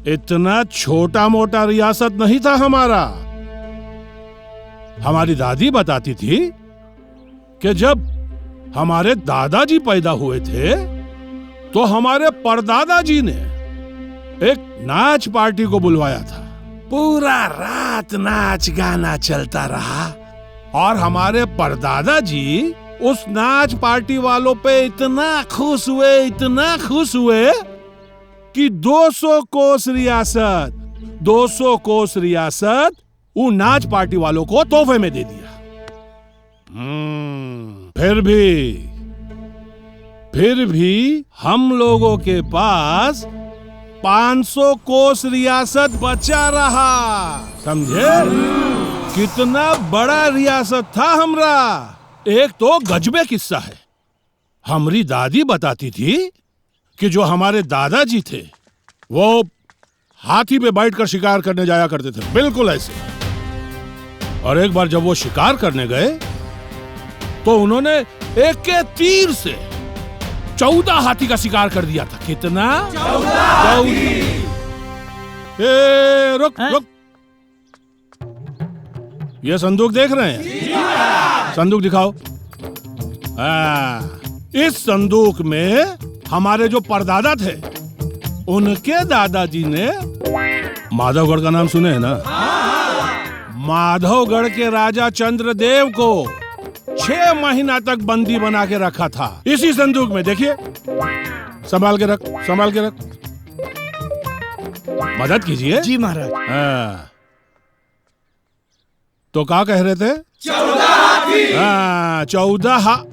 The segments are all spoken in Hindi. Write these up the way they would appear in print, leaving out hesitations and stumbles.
इतना छोटा मोटा रियासत नहीं था हमारा। हमारी दादी बताती थी कि जब हमारे दादाजी पैदा हुए थे तो हमारे परदादाजी ने एक नाच पार्टी को बुलवाया था। पूरा रात नाच गाना चलता रहा और हमारे परदादाजी उस नाच पार्टी वालों पे इतना खुश हुए कि 200 कोस रियासत उन नाच पार्टी वालों को तोहफे में दे दिया। फिर भी हम लोगों के पास 500 कोस रियासत बचा रहा। समझे कितना बड़ा रियासत था हमरा। एक तो गजबे किस्सा है। हमारी दादी बताती थी कि जो हमारे दादाजी थे वो हाथी पे बैठकर शिकार करने जाया करते थे, बिल्कुल ऐसे। और एक बार जब वो शिकार करने गए तो उन्होंने एक के तीर से 14 हाथी का शिकार कर दिया था। कितना? 14। रुक। ये संदूक देख रहे हैं? संदूक दिखाओ। इस संदूक में हमारे जो परदादा थे उनके दादाजी ने, माधवगढ़ का नाम सुने हैं ना? माधवगढ़ के राजा चंद्रदेव को 6 महीना तक बंदी बना के रखा था इसी संदूक में। देखिए, संभाल के रख। मदद कीजिए। जी महाराज। तो क्या कह रहे थे? 14 हाथी। 14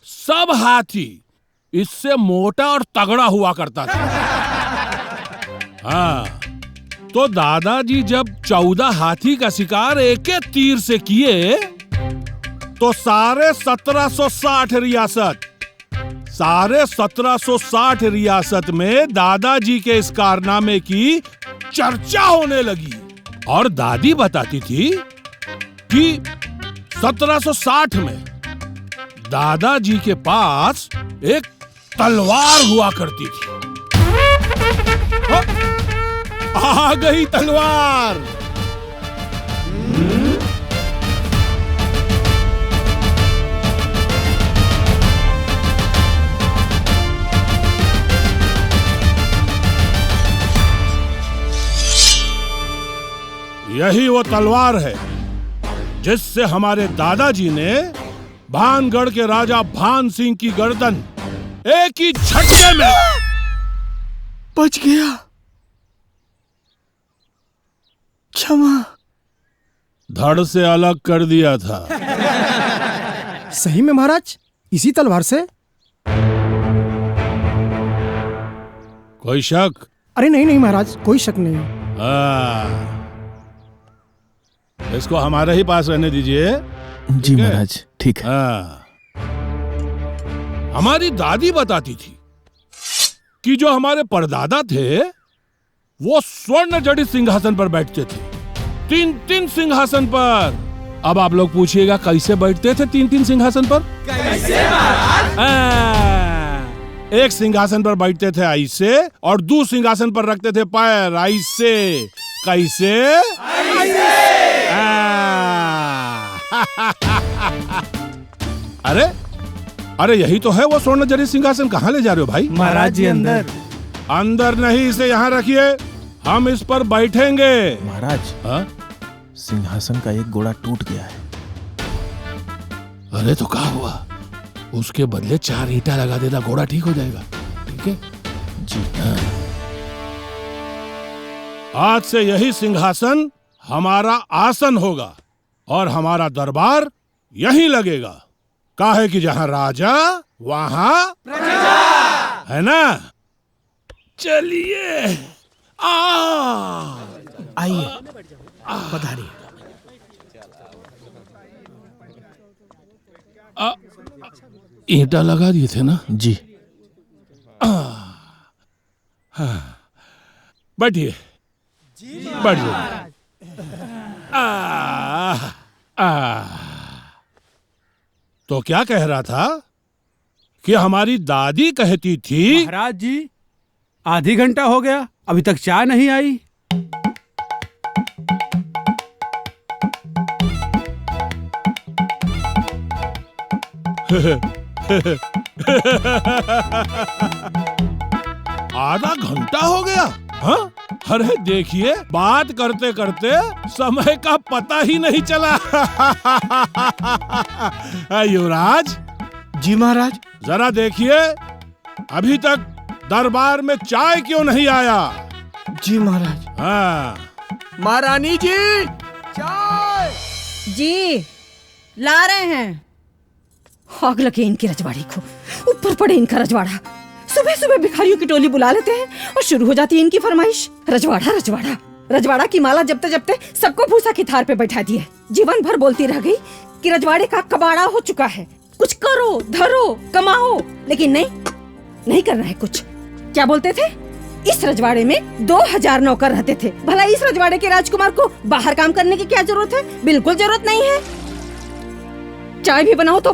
सब हाथी इससे मोटा और तगड़ा हुआ करता था। तो दादाजी जब 14 हाथी का शिकार एक एक तीर से किए तो सारे 1760 रियासत में दादाजी के इस कारनामे की चर्चा होने लगी। और दादी बताती थी कि 1760 में दादाजी के पास एक तलवार हुआ करती थी। आ गई तलवार। यही वो तलवार है जिससे हमारे दादाजी ने भानगढ़ के राजा भान सिंह की गर्दन एक ही झटके में बच गया। क्षमा। धड़ से अलग कर दिया था। सही में महाराज? इसी तलवार से? कोई शक? अरे नहीं महाराज, कोई शक नहीं। इसको हमारे ही पास रहने दीजिए। जी महाराज, ठीक है। हमारी दादी बताती थी कि जो हमारे परदादा थे वो स्वर्ण जड़ित सिंहासन पर बैठते थे, 3 सिंहासन पर। अब आप लोग पूछिएगा कैसे बैठते थे 3 सिंहासन पर? कैसे महाराज? एक सिंहासन पर बैठते थे ऐसे और दूसरे सिंहासन पर रखते थे पैर ऐसे। कैसे? अरे यही तो है वो स्वर्ण जड़ित सिंहासन। कहाँ ले जा रहे हो भाई? महाराज जी अंदर नहीं, इसे यहाँ रखिए, हम इस पर बैठेंगे। महाराज, सिंहासन का एक गोड़ा टूट गया है। अरे तो क्या हुआ? उसके बदले 4 ईंटा लगा देना, घोड़ा ठीक हो जाएगा। ठीक है जी। आज से यही सिंहासन हमारा आसन होगा और हमारा दरबार यहीं लगेगा। काहे कि जहां राजा वहां प्रजा, है ना? चलिए आइए, पधारिए। ईंटा लगा दिए थे ना? जी। बैठिए, बैठिए। तो क्या कह रहा था कि हमारी दादी कहती थी महाराज जी आधी घंटा हो गया, अभी तक चाय नहीं आई। आधा घंटा हो गया? हाँ? अरे देखिए, बात करते करते समय का पता ही नहीं चला। युवराज जी महाराज। जरा देखिए, अभी तक दरबार में चाय क्यों नहीं आया? जी महाराज। हाँ। महारानी जी, चाय। जी ला रहे हैं। आग लगे इनकी रजवाड़ी को, ऊपर पड़े इनका रजवाड़ा। सुबह सुबह भिखारियों की टोली बुला लेते हैं और शुरू हो जाती है इनकी फरमाइश। रजवाड़ा रजवाड़ा रजवाड़ा की माला जपते जपते सबको भूसा की थार पे बैठा दिया। जीवन भर बोलती रह गई कि रजवाड़े का कबाड़ा हो चुका है, कुछ करो, धरो, कमाओ, लेकिन नहीं करना है कुछ। क्या बोलते थे? इस रजवाड़े में 2000 नौकर रहते थे। भला इस रजवाड़े के राजकुमार को बाहर काम करने की क्या जरूरत है? बिल्कुल जरूरत नहीं है। चाय भी बनाओ तो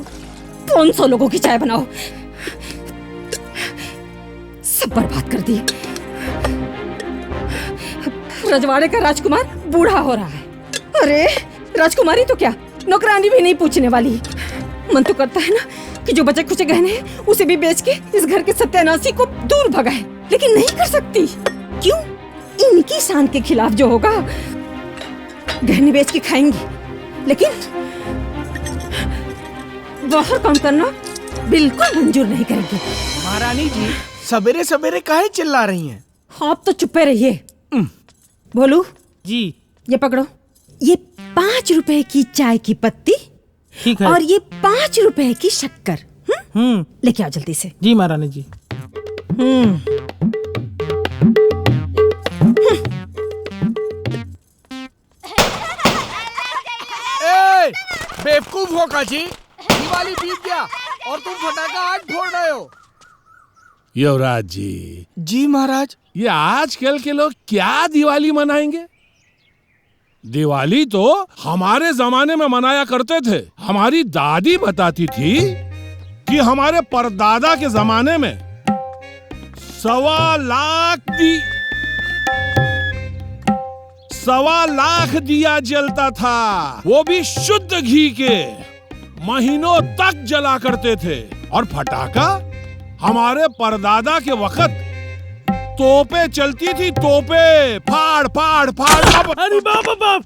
500 लोगों की चाय बनाओ। सब बर्बाद कर दिए। रजवाड़े का राजकुमार बूढ़ा हो रहा है। अरे राजकुमारी तो क्या, नौकरानी भी नहीं पूछने वाली। मन तो करता है ना कि जो बचे खुचे गहने हैं उसे भी बेच के इस घर के सत्यानाशी को दूर भगाए, लेकिन नहीं कर सकती। क्यों? इनकी शान के खिलाफ जो होगा, गहने बेच के खाएंगी, लेकिन बाहर काम करना बिल्कुल मंजूर नहीं करेंगे। महारानी जी, सवेरे सवेरे काहे चिल्ला रही हैं? आप तो चुप्पे रहिए। बोलू जी ये पकड़ो, ये 5 रुपए की चाय की पत्ती ठीक है। और ये 5 रुपए की शक्कर। लेके आओ जल्दी से। जी महारानी जी। बेवकूफ हो काजी, दिवाली बीत गया और तुम फटाका आज फोड़ रहे हो। युवराज जी। जी महाराज। ये आजकल के लोग क्या दिवाली मनाएंगे? दिवाली तो हमारे जमाने में मनाया करते थे। हमारी दादी बताती थी कि हमारे परदादा के जमाने में 1.25 लाख दिया जलता था, वो भी शुद्ध घी के। महीनों तक जला करते थे। और फटाका, हमारे परदादा के वक्त तोपे चलती थी, तोपे, फाड़ फाड़ फाड़। अरे बाप बाप।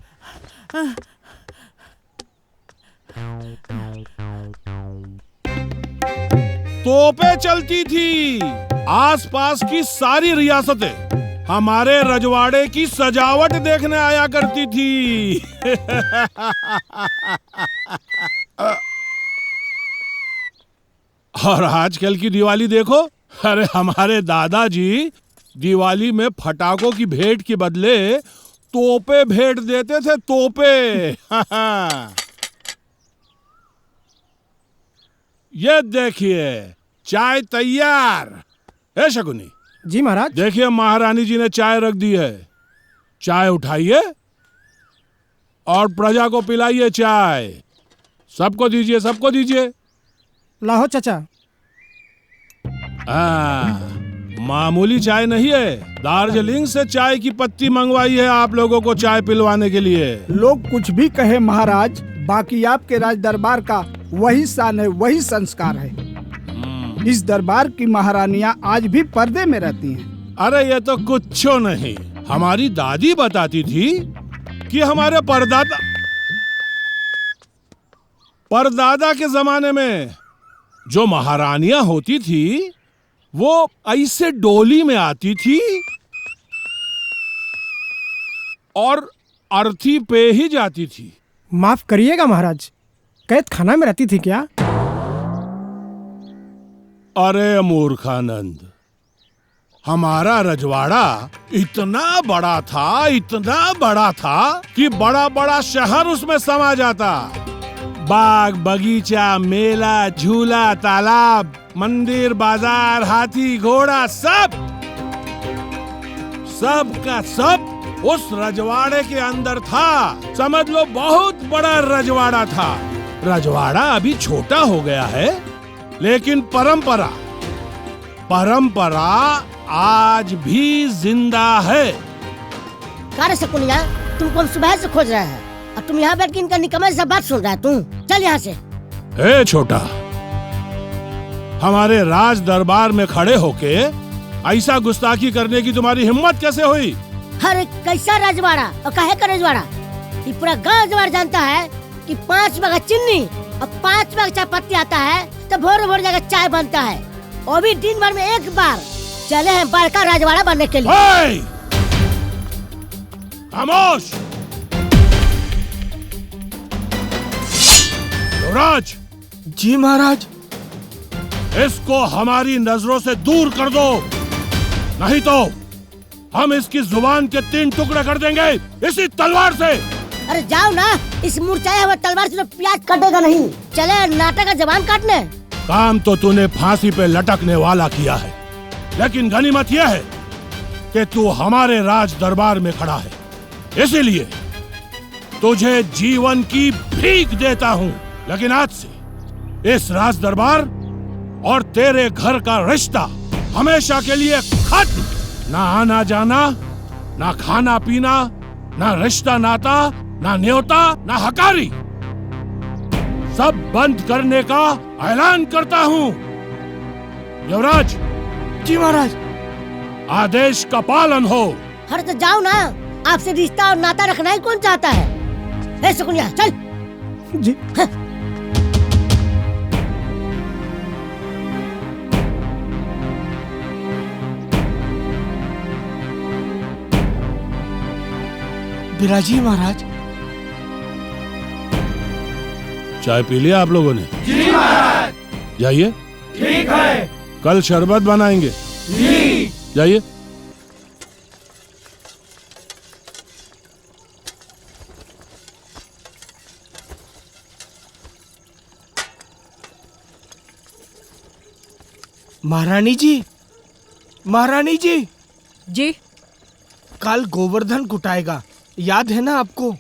तोपे चलती थी। आसपास की सारी रियासतें हमारे रजवाड़े की सजावट देखने आया करती थी। और आजकल की दिवाली देखो। अरे हमारे दादाजी दिवाली में फटाकों की भेंट के बदले तोपे भेंट देते थे, तोपे। ये देखिए, चाय तैयार। है शकुनी? जी महाराज। देखिए, महारानी जी ने चाय रख दी है। चाय उठाइए और प्रजा को पिलाइए चाय। सबको दीजिए, सबको दीजिए। लाहो चाचा। मामूली चाय नहीं है, दार्जिलिंग से चाय की पत्ती मंगवाई है आप लोगों को चाय पिलवाने के लिए। लोग कुछ भी कहे महाराज, बाकी आपके राज दरबार का वही शान है, वही संस्कार है। इस दरबार की महारानियां आज भी पर्दे में रहती हैं। अरे ये तो कुछो नहीं। हमारी दादी बताती थी कि हमारे परदादा के जमाने में जो महारानियां होती थी वो ऐसे डोली में आती थी और अर्थी पे ही जाती थी। माफ करिएगा महाराज, कैद खाना में रहती थी क्या? अरे मूर्खानंद, हमारा रजवाड़ा इतना बड़ा था, इतना बड़ा था कि बड़ा बड़ा शहर उसमें समा जाता। बाग, बगीचा, मेला, झूला, तालाब, मंदिर, बाजार, हाथी, घोड़ा, सब का सब उस रजवाड़े के अंदर था। समझ लो, बहुत बड़ा रजवाड़ा था। रजवाड़ा अभी छोटा हो गया है, लेकिन परंपरा आज भी जिंदा है। कार्य शकुनिया, तुमको हम सुबह से खोज रहे हैं और तुम यहाँ बैठ के इनका निकम्मे से बात सुन रहा है। तू चल यहाँ से। ए छोटा, हमारे राज दरबार में खड़े होके ऐसा गुस्ताखी करने की तुम्हारी हिम्मत कैसे हुई? अरे कैसा रजवाड़ा और काहे का रजवाड़ा? ये पूरा गांव जवार जानता है कि 5 बगा चीनी और 5 बगा चाय पत्ती आता है तो भोर भोर जगह चाय बनता है, और भी दिन भर में एक बार। चले हैं बड़का राजवाड़ा बनने के लिए। खामोश! युवराज! जी महाराज। इसको हमारी नजरों से दूर कर दो, नहीं तो हम इसकी जुबान के 3 टुकड़े कर देंगे इसी तलवार से। अरे जाओ ना, इस मुरझाए हुए तलवार से तो प्याज कटेगा नहीं। चले नाटक का जबान काटने। काम तो तूने फांसी पे लटकने वाला किया है, लेकिन गनीमत यह है कि तू हमारे राज दरबार में खड़ा है, इसीलिए तुझे जीवन की भीख देता हूँ। लेकिन आज से इस राज दरबार और तेरे घर का रिश्ता हमेशा के लिए खत्म। ना आना जाना, ना खाना पीना, ना रिश्ता नाता, ना न्योता, ना हकारी, सब बंद करने का ऐलान करता हूँ। युवराज! जी महाराज। आदेश का पालन हो। हर तो जाओ ना, आपसे रिश्ता और नाता रखना ही कौन चाहता है? ए शकुनिया चल। जी। बिराजी महाराज। चाय पी लिया आप लोगों ने? जी महाराज। जाइए। ठीक है। कल शरबत बनाएंगे। जी। जाइए। महारानी जी, महारानी जी। जी। कल गोवर्धन कुटाएगा, याद है ना आपको?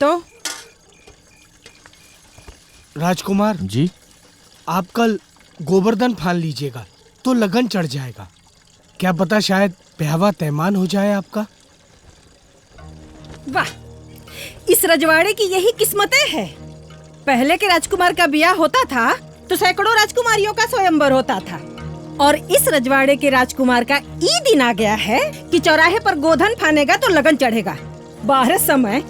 तो राजकुमार जी। आप कल गोवर्धन फान लीजिएगा तो लगन चढ़ जाएगा। क्या पता शायद ब्याह तैमान हो जाए आपका। वाह, इस रजवाड़े की यही किस्मतें हैं। पहले के राजकुमार का ब्याह होता था तो सैकड़ों राजकुमारियों का स्वयंवर होता था, और इस रजवाड़े के राजकुमार का ई दिन आ गया है कि चौराहे पर गोधन फानेगा तो लगन चढ़ेगा। 12 समय।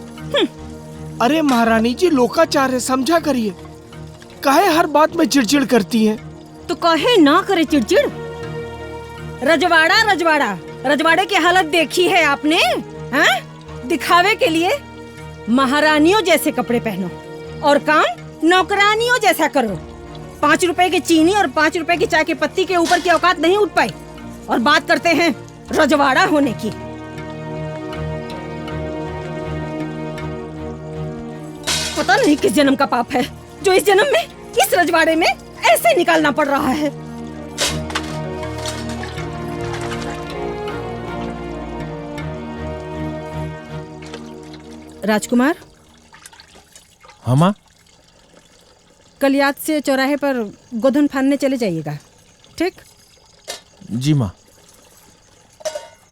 अरे महारानी जी, लोकाचार है, समझा करिए। काहे हर बात में चिड़चिड़ करती हैं? तो कहे ना करे चिड़चिड़। रजवाड़ा रजवाड़ा, रजवाड़े की हालत देखी है आपने? हाँ? दिखावे के लिए महारानियों जैसे कपड़े पहनो और काम नौकरानियों जैसा करो। 5 रुपए की चीनी और 5 रुपए की चाय की पत्ती के ऊपर की औकात नहीं उठ पाई, और बात करते हैं रजवाड़ा होने की। पता नहीं किस जन्म का पाप है जो इस जन्म में इस रजवाड़े में ऐसे निकालना पड़ रहा है। राजकुमार, हाँ माँ। कल याद से चौराहे पर गोधन फानने चले जाइएगा, ठीक? जी माँ।